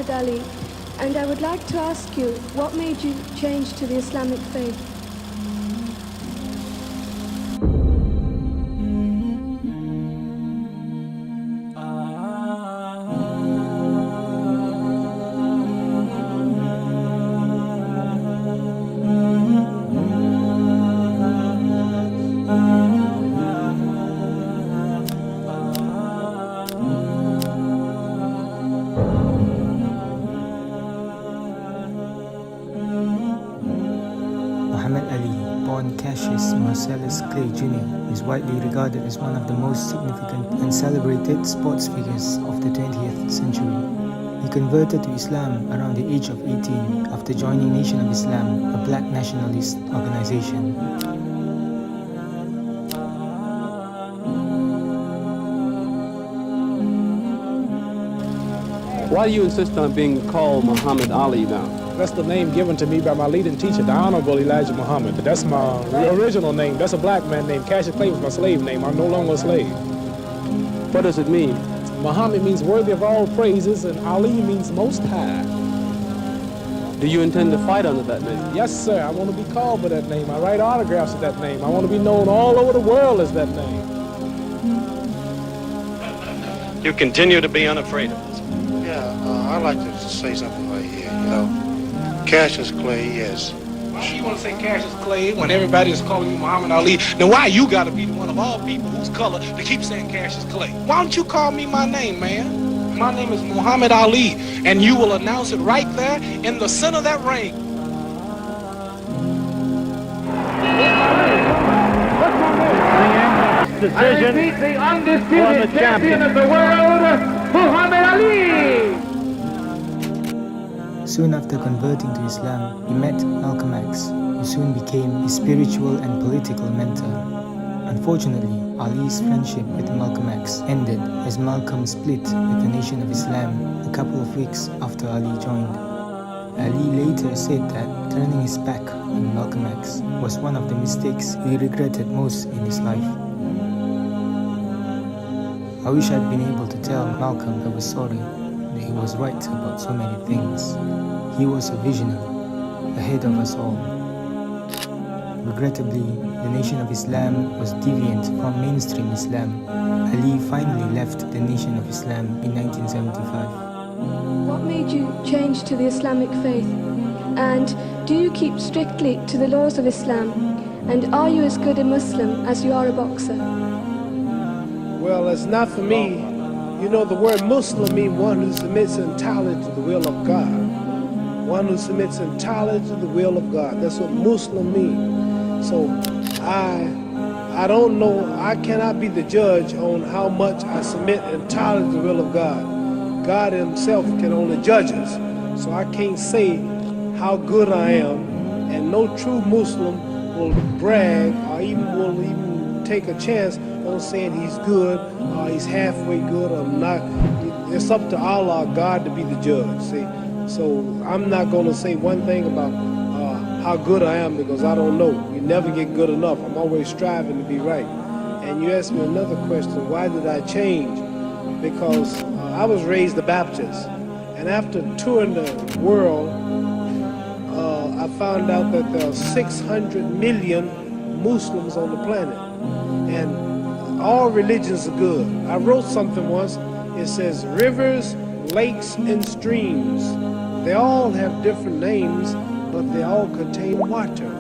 Muhammad Ali, and I would like to ask you, what made you change to the Islamic faith? Muhammad Ali, born Cassius Marcellus Clay Jr., is widely regarded as one of the most significant and celebrated sports figures of the 20th century. He converted to Islam around the age of 18 after joining Nation of Islam, a black nationalist organization. Why do you insist on being called Muhammad Ali now? That's the name given to me by my leading teacher, the Honorable Elijah Muhammad. That's my original name. That's a black man name. Cassius Clay was my slave name. I'm no longer a slave. What does it mean? Muhammad means worthy of all praises, and Ali means most high. Do you intend to fight under that name? Yes, sir. I want to be called by that name. I write autographs with that name. I want to be known all over the world as that name. You continue to be unafraid of it. Yeah, I'd like to say something right here, Cassius Clay, yes. Why do you want to say Cassius Clay when everybody is calling you Muhammad Ali? Now why you gotta be the one of all people whose color to keep saying Cassius Clay? Why don't you call me my name, man? My name is Muhammad Ali, and you will announce it right there in the center of that ring. I repeat, the undisputed champion of the world, Muhammad Ali! Soon after converting to Islam, he met Malcolm X, who soon became his spiritual and political mentor. Unfortunately, Ali's friendship with Malcolm X ended as Malcolm split with the Nation of Islam a couple of weeks after Ali joined. Ali later said that turning his back on Malcolm X was one of the mistakes he regretted most in his life. I wish I'd been able to tell Malcolm I was sorry, that he was right about so many things. He was a visionary, ahead of us all. Regrettably, the Nation of Islam was deviant from mainstream Islam. Ali finally left the Nation of Islam in 1975. What made you change to the Islamic faith? And do you keep strictly to the laws of Islam? And are you as good a Muslim as you are a boxer? Well, it's not for me. The word Muslim means one who submits entirely to the will of God. One who submits entirely to the will of God. That's what Muslim means. So I don't know, I cannot be the judge on how much I submit entirely to the will of God. God himself can only judge us. So I can't say how good I am, and no true Muslim will brag or will even take a chance on saying he's good or he's halfway good or not. It's up to Allah, God, to be the judge, see. So I'm not going to say one thing about how good I am, because I don't know. You never get good enough. I'm always striving to be right. And you asked me another question, why did I change? Because I was raised a Baptist, and after touring the world, I found out that there are 600 million Muslims on the planet, and all religions are good. I wrote something once, it says rivers, lakes, and streams, they all have different names, but they all contain water.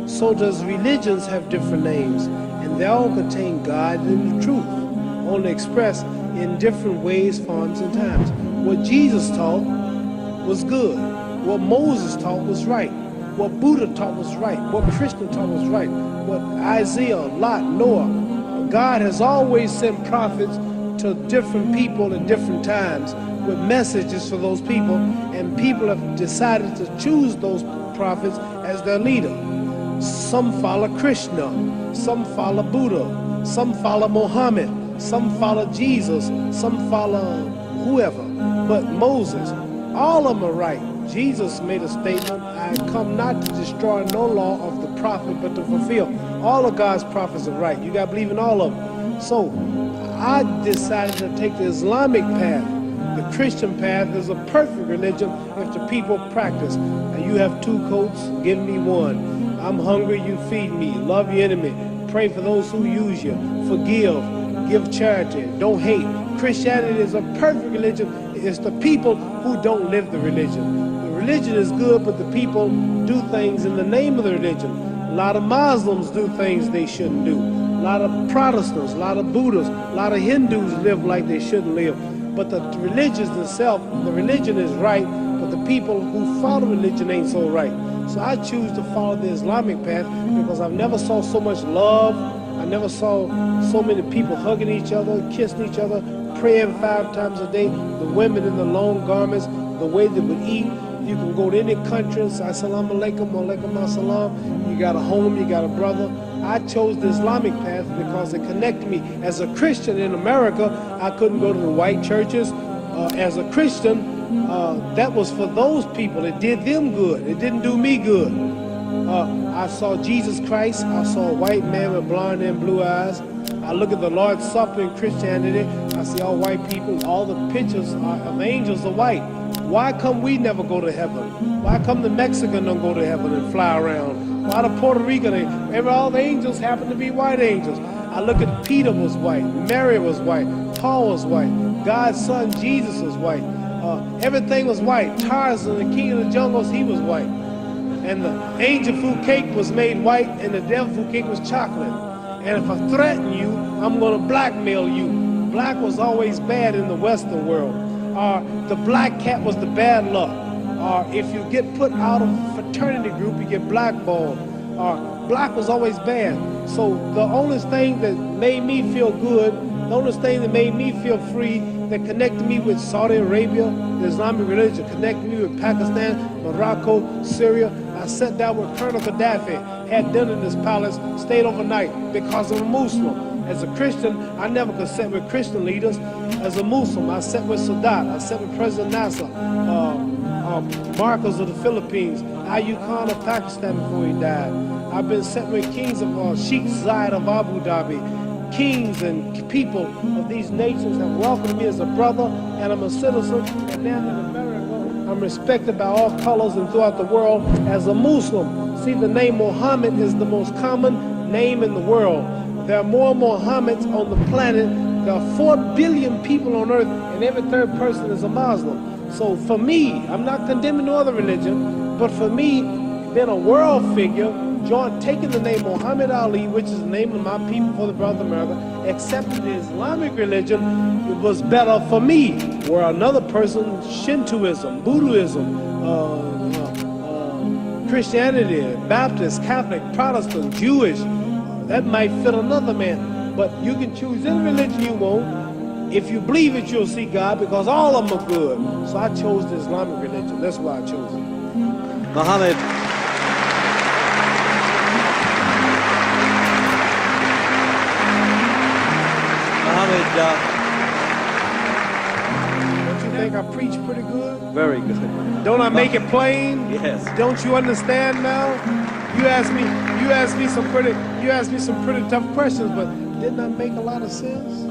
So does religions have different names, and they all contain God and the truth, only expressed in different ways, forms, and times. What Jesus taught was good. What Moses taught was right. What Buddha taught was right. What Krishna taught was right. What Isaiah, Lot, Noah. God has always sent prophets to different people at different times with messages for those people, and people have decided to choose those prophets as their leader. Some follow Krishna, some follow Buddha, some follow Muhammad, some follow Jesus, some follow whoever. But Moses, all of them are right. Jesus made a statement, I come not to destroy no law of the prophet, but to fulfill. All of God's prophets are right. You got to believe in all of them. So I decided to take the Islamic path The Christian path is a perfect religion if the people practice. And you have 2 coats, give me 1. I'm hungry, you feed me. Love your enemy. Pray for those who use you. Forgive. Give charity. Don't hate. Christianity is a perfect religion. It's the people who don't live the religion. The religion is good, but the people do things in the name of the religion. A lot of Muslims do things they shouldn't do. A lot of Protestants, a lot of Buddhists, a lot of Hindus live like they shouldn't live. But the religion itself, the religion is right, but the people who follow religion ain't so right. So I choose to follow the Islamic path because I've never saw so much love. I never saw so many people hugging each other, kissing each other, praying 5 times a day. The women in the long garments, the way they would eat. You can go to any country and say, Assalamu alaikum, alaikum assalam. You got a home, you got a brother. I chose the Islamic path because it connected me. As a Christian in America, I couldn't go to the white churches. As a Christian, that was for those people. It did them good. It didn't do me good. I saw Jesus Christ. I saw a white man with blonde and blue eyes. I look at the Lord's Supper in Christianity. I see all white people. All the pictures of angels are white. Why come we never go to heaven? Why come the Mexican don't go to heaven and fly around? Why the Puerto Rican, all the angels happen to be white angels. I look at Peter was white, Mary was white, Paul was white, God's son Jesus was white. Everything was white. Tarzan, the king of the jungles, he was white. And the angel food cake was made white, and the devil food cake was chocolate. And if I threaten you, I'm going to blackmail you. Black was always bad in the Western world. The black cat was the bad luck. If you get put out of a fraternity group, you get blackballed. Black was always bad. So the only thing that made me feel good, the only thing that made me feel free, that connected me with Saudi Arabia, the Islamic religion, connected me with Pakistan, Morocco, Syria. I sat down with Colonel Gaddafi, had dinner in his palace, stayed overnight because I'm a Muslim. As a Christian, I never could sit with Christian leaders. As a Muslim, I sat with Sadat, I sat with President Nasser, Marcos of the Philippines, Ayub Khan of Pakistan before he died. I've been sat with kings of Sheikh Zayed of Abu Dhabi. Kings and people of these nations have welcomed me as a brother, and I'm a citizen. And now in America, I'm respected by all colors and throughout the world as a Muslim. See, the name Muhammad is the most common name in the world. There are more Muhammads on the planet. There are 4 billion people on earth, and every 3rd person is a Muslim. So for me, I'm not condemning no other religion, but for me, being a world figure, taking the name Muhammad Ali, which is the name of my people for the brother of America, accepting the Islamic religion, it was better for me. Where another person, Shintoism, Buddhism, Christianity, Baptist, Catholic, Protestant, Jewish, that might fit another man. But you can choose any religion you want. If you believe it, you'll see God, because all of them are good. So I chose the Islamic religion. That's why I chose it. Muhammad. Don't you think I preach pretty good? Very good. Don't I make it plain? Yes. Don't you understand now? You asked me some pretty tough questions, but didn't I make a lot of sense?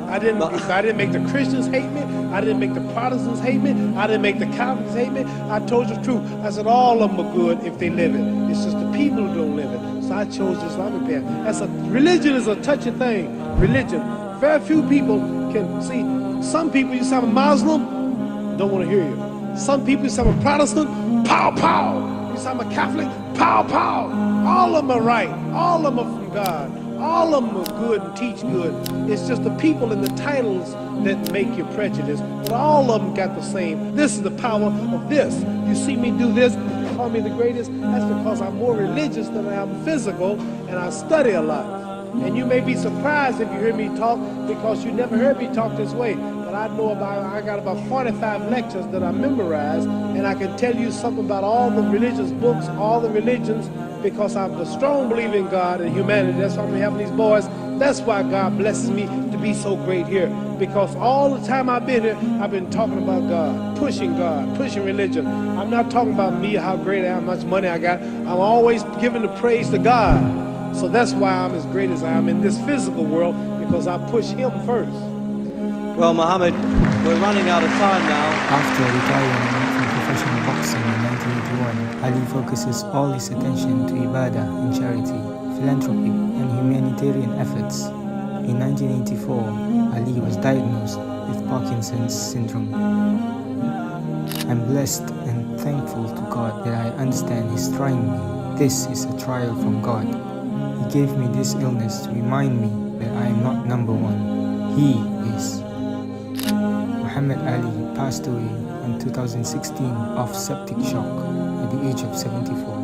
I didn't make the Christians hate me. I didn't make the Protestants hate me. I didn't make the Catholics hate me. I told you the truth. I said all of them are good if they live it. It's just the people who don't live it. So I chose the Islamic path. Religion is a touchy thing. Religion. Very few people can see. Some people, you say I'm a Muslim, don't want to hear you. Some people, you say I'm a Protestant, pow, pow. You say I'm a Catholic, pow, pow. All of them are right. All of them are from God. All of them are good and teach good. It's just the people and the titles that make you prejudiced. But all of them got the same. This is the power of this. You see me do this, you call me the greatest. That's because I'm more religious than I am physical, and I study a lot. And you may be surprised if you hear me talk, because you never heard me talk this way. But I got about 45 lectures that I memorized, and I can tell you something about all the religious books, all the religions, because I'm a strong believer in God and humanity. That's why I'm having these boys. That's why God blesses me to be so great here. Because all the time I've been here, I've been talking about God, pushing religion. I'm not talking about me, how great I am, how much money I got. I'm always giving the praise to God. So that's why I'm as great as I am in this physical world, because I push Him first. Well, Mohammed, we're running out of time now. After retiring from professional boxing in 1981, Ali focuses all his attention to ibadah and charity, philanthropy, and humanitarian efforts. In 1984, Ali was diagnosed with Parkinson's syndrome. I'm blessed and thankful to God that I understand He's trying me. This is a trial from God. He gave me this illness to remind me that I am not number one. He is. Muhammad Ali passed away in 2016 of septic shock at the age of 74.